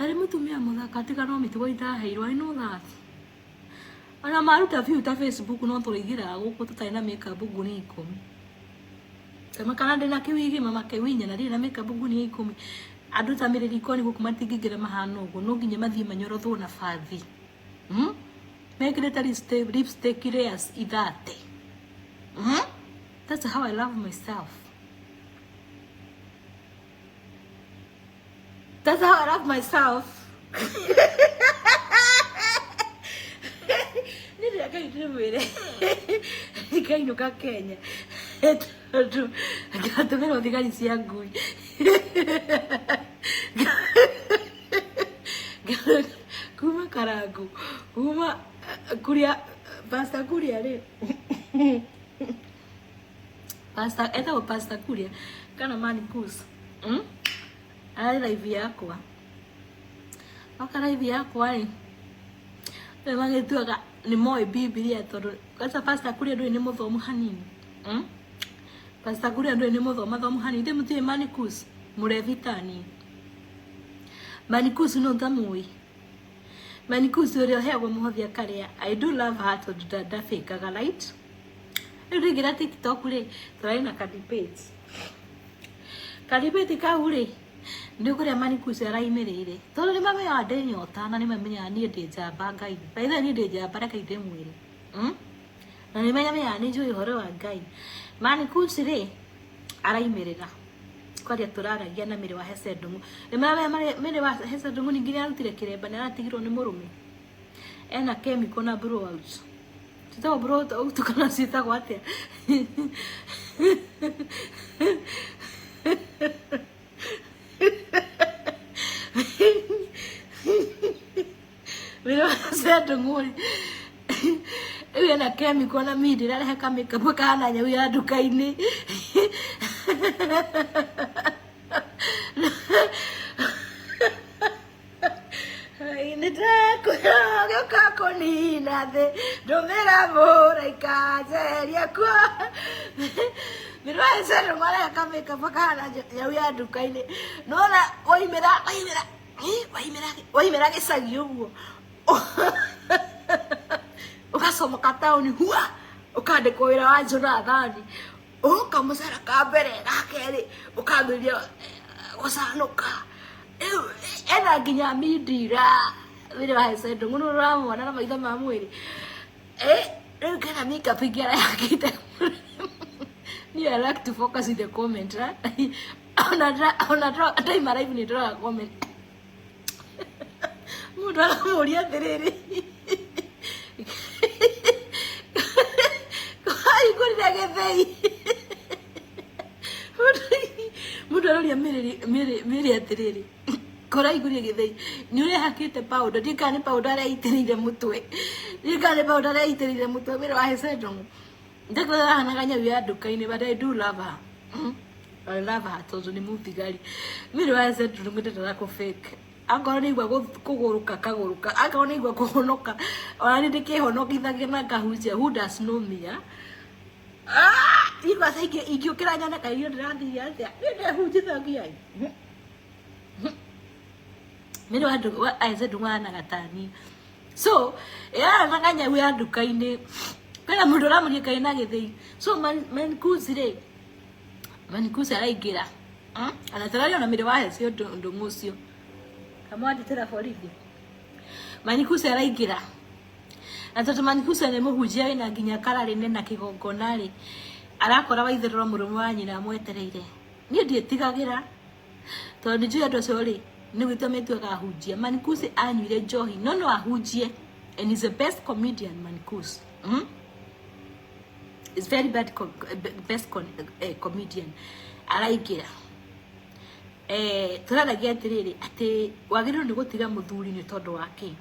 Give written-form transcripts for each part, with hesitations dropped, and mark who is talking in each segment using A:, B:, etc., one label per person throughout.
A: Tari mutumia muthaka tigano mitugo itaheirwo. I know that. Ana maruta view ta Facebook no turigira guku tutai na makeup nguni 10. Kama kana ndina kiwigi mama kewinya na rira makeup nguni 10. Andu tamiriri koni guku matingigira mahano ugu no nginya mathie manyorothwo na bathi. Mekireta lipstick layers ithate. That's how I love myself. That's how I love myself. Nini akaitire mwire. Ikainuka Kenya. Gatumira thigari cia ngui. Kuma Karangu. Kuma kuria pasta kuria ri. Pasta eta pasta kuria kana manikus. Ai live yakwa. Aka live yakwa ri. Magituaga ni moe Biblia tondu kasa pasta kuria ndu ni muthomu hanini. Pasta kuria ndu ni muthomu hanini ndi mutie manikus murevitani. Manikus no tamui. Manikus uri heagwo muhothia karia. I do love her to da fake aga light. Ndu ngira TikTok ri turaina ka debate. Ka debate ka uri ndu kuria Manikus araimirire. Tondu ni mame ya nyota na ni mamenya ni ndi njamba Ngai. Baitha ni ndi njamba reka inde mwire. Na ni menya ni njui horo wa Ngai. Manikus ri araimirira. Kwaria turaragia na miri wa Hecedungu. Ni mame miri wa Hecedungu ni nginya arutire kiremba na atigirwo ni murume. Ena chemical na blowout. Tutawa blowout utukana sita gwatia. Mira Hecedungu. Ena chemical na midi na heka makeup kana nya uya dukaini. Kakoni na de domera mora ikajeria kwa mira ese rumara kameka pakana ya uya dukaini nona oimera gesagi uguo ukasoma kataoni huwa ukandikwo wira wa Jonathan ukamusara ka mbere gakeri ukambiria gucanuka ena nginya mindira wira wa Hecedungu no ramwana na maitho ma mwiri riu kana makeup ingera yakite ni I like to focus in the comment right ona time live ni draw comment muda muria terere kai kurira gethei muda roria miri aterere kora iguria githei ni uri hakite powder dikani powder ara itirire mutwe mira wa Hecedungu ndakora hanaganya wi ndukaini but I do love her. I love her tondu ni muthigari mira wa Hecedungu ndetara ko fake angoro ni igwa kuguruka angoro ni igwa kuhonoka ona ni ndikihonokithagia na ngahunjia who does know me igwa saiki igiukira nyana kairio ndirathiria atia ni hunjithagia mira wa Hecedungu ana gatani so ya naganya wi ndukaini kana mundu ramurie kaina githei so Manikus araigira ana tarario na mire wa Hecedungu ucio kama nditera borithi Manikus araigira na tondu Manikus ni muhunjia wina nginya karari na kigongona ri arakora waitherwa murume wa nyina mwetereire ni ndietigagira tondu njui andu acio ri ni gwitametwe kahunjia Manikus anyuire njohi no ahunjie and is the best comedian Manikus is very best comedian araigira turaragia atiriri ati wagiriro ni gutiga muthuri ni tondu wake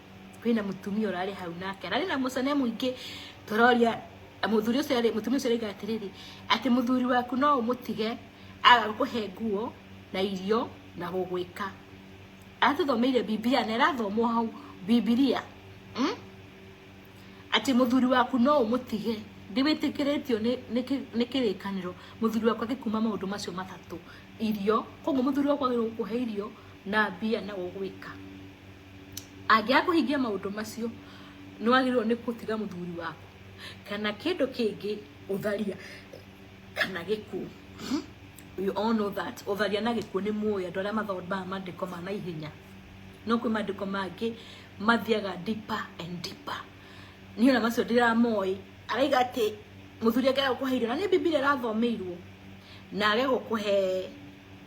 A: kwina mutumia urari hau nake arari na mucane muingi turoria muthuri ucio mutumia ucio ariga atiriri ati muthuri waku no umutige aga kuhe nguo na irio na gugwika atuthomeire Biblia na irathomwo hau Biblia ati muthuri waku no umutige ndiwitikiritio ni kirikaniro muthuri wakwa gikuma maundu macio matatu irio koguo muthuri wakwa gikuhe irio na mbia na gugwika Angia kuhingia maundu macio no agirwo ni kutiga muthuri waku kana kindu kingi utharia kana giku. You all know that utharia na giku ni muoya ndoria mathomba mandiko ma naihenya no kwi mandiko mangi mathiaga deeper and deeper. Ni ona macio ndira moi araiga ati muthuri akira gukuheire na ni Biblia rathomeirwo na age gukuhe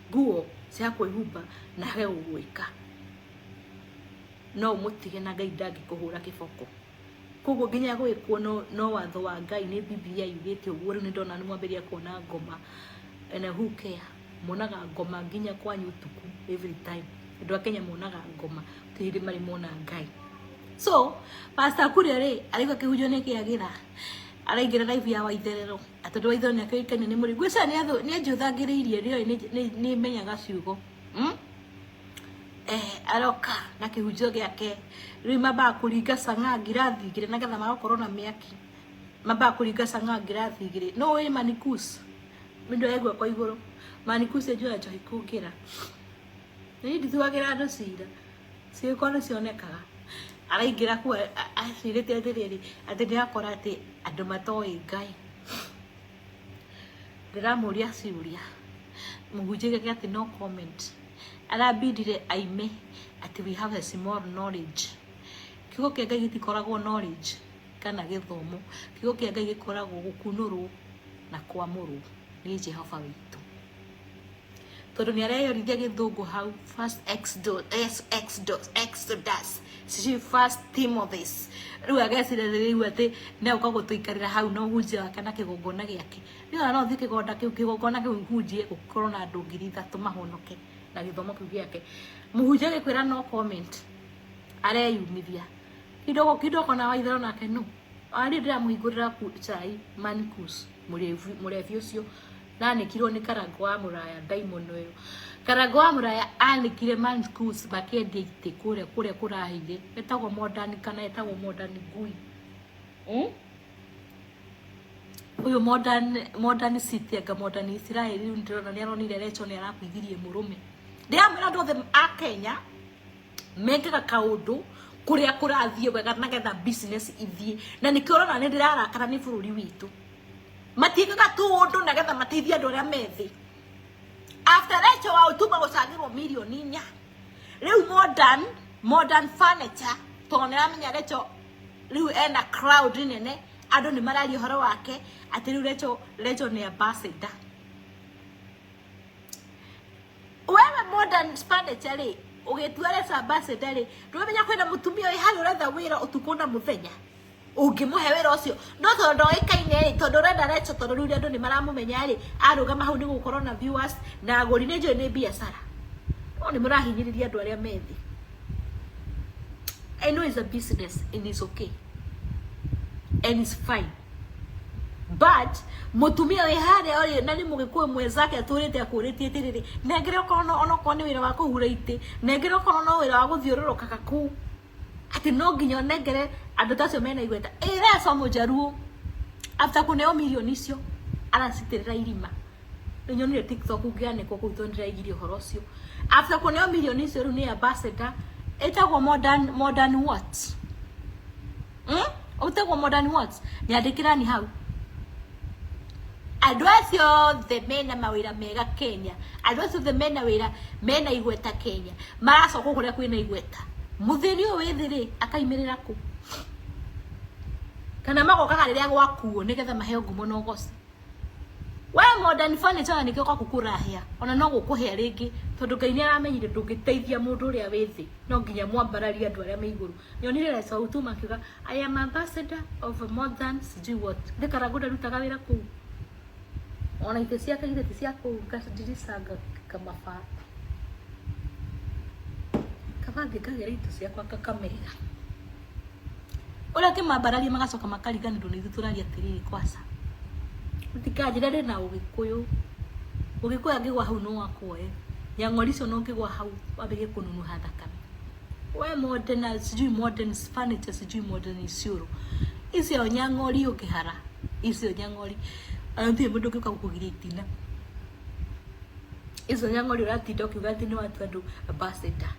A: nguo cia kwihumba na age gugwika no mutige na Ngai ndangikuhura kiboko. Koguo nginya gwikwo no watho wa Ngai ni Biblia yugite uguo. Riu ni ndona ni mwambiria kuona ngoma and who care monaga ngoma nginya kwanyu utuku every time. Ndu akenya monaga ngoma tiri mari mona Ngai. So Pastor Kuria ariko kihujo ne kiagira araingira live ya Waitherero atondu Waitherero ni akaikane ni muri gwisa ni anjuthangiriirie rio ni menyaga ciugo aroka na kihujo giake riu maba kuringa sanga ngirathi igire nagetha magakorwo na miaki maba kuringa sanga ngirathi igire no we Manikus mindo yegwa kwa iguru Manikus ejura jo ikungira ni ndithuagira andu cira ciikono cionekaga araingira ku acirite atiriri ati ndiakora ati andu matoi Ngai. Ndiramuria ciuria muhunjige ati no comment arabidire aime ati we have a small knowledge. Kigo kia Ngai gitikoragwo knowledge kana githomo. Kigo kia Ngai gikoragwo gukunuru na kwamuru ni Jehova witu. Tondu ni areyorithia githungu hau first Exodus si first Timothy riu agesire riu ati ne ukagutuikarira hau no hunjia wake na kigongona giake ni ona no thike gonda kiu kigongona kiu hunjie gukorwo na andu 3,000 mahonoke na githomo kiu giake. Muhunjia gikwira no comment areyumithia kidogo na Waitherero nake no ari ndira muhingurira ku chai Manikus murevi ucio na nikirwo ni Karango wa Muraya Diamond oyo. Karango wa Muraya anikire Manikus bakendia ite kure kurahire etagwo modern kana etagwo modern ngui. Uyo modern city anga modern Israel ndirona ni aronire Recho ni arakuithirie murume. Ndiamira ndo them a Kenya mekaga kaundu kuria kurathie wega nagetha business ithie na nikiorona ni ndirarakara ni bururi witu matigaga tundu nagetha matithia andu aria methi. After Recho wa utuma gucagirwo milioni 4 riu modern furniture tonera menya Recho riu ena crowd nene andu ni marari horo wake ati riu Recho ni ambassador. Wewe modern furniture ri ugitua Recho ambassador ri ndumenya kwenda mutumia wi hari uretha wira utukuna muthenya ungimuhe wira ucio no tondu ikaine ri tondu renda Recho tondu riu andu ni maramumenya ri arugama hau ni gukorwo na viewers na aguri ni njoi ni biashara no ni murahinyiriria andu aria methi. I know it's a business and it's okay and it's fine, but mutumia wi hari ori na ni mugikuwe mwezake aturite akuritie tiriri nengere kono ono koni wira wa kuhura ite nengere kono no wira wa guthiururuka kaku ati no nginyo nengere andu tacio mena igweta Recho mujaruo after kuneo milioni icio arasitirira irima nyonire TikTok ngiane ko kutondira igiri horo ucio after kuneo milioni icio ru ni ambassador etagwo modern what utagwo modern what ni andikira ni hau andu acio the mena mawira mega Kenya andu acio the mena wira mena igweta Kenya maracoka kuria kwina igweta muthiri o withiri akaimirira ku kana magokaga riria gwakuo nigetha maheo ngumo no goci. We modern furniture nikio kwa kukurahia ona no gukuhea ringi tondu Ngai ni aramenyire ndungiteithia mundu uria withi no nginya mwambararia andu aria me iguru. Nyonire Recho utuma kiuga I am ambassador of modern sijui what ndikaraguda rutaga wira ku ona ite ciake ite ciaku ngadiricanga kamafata kavange kagera ite ciakwa kakamera ora kimambararia magacoka makariganirwo ni thuturaria tiriri kwasa utikajire na ugikuyu angigwa hau no wakoe ya ngoricio no ngigwa hau wabige kununu hathakame. We modern sijui modern furniture sijui modern isuru icio nyangori ukihara icio nyangori anthi mundu ngika gukugiria itina icio nyangori uratinda ukiuga ati ni watu andu ambassador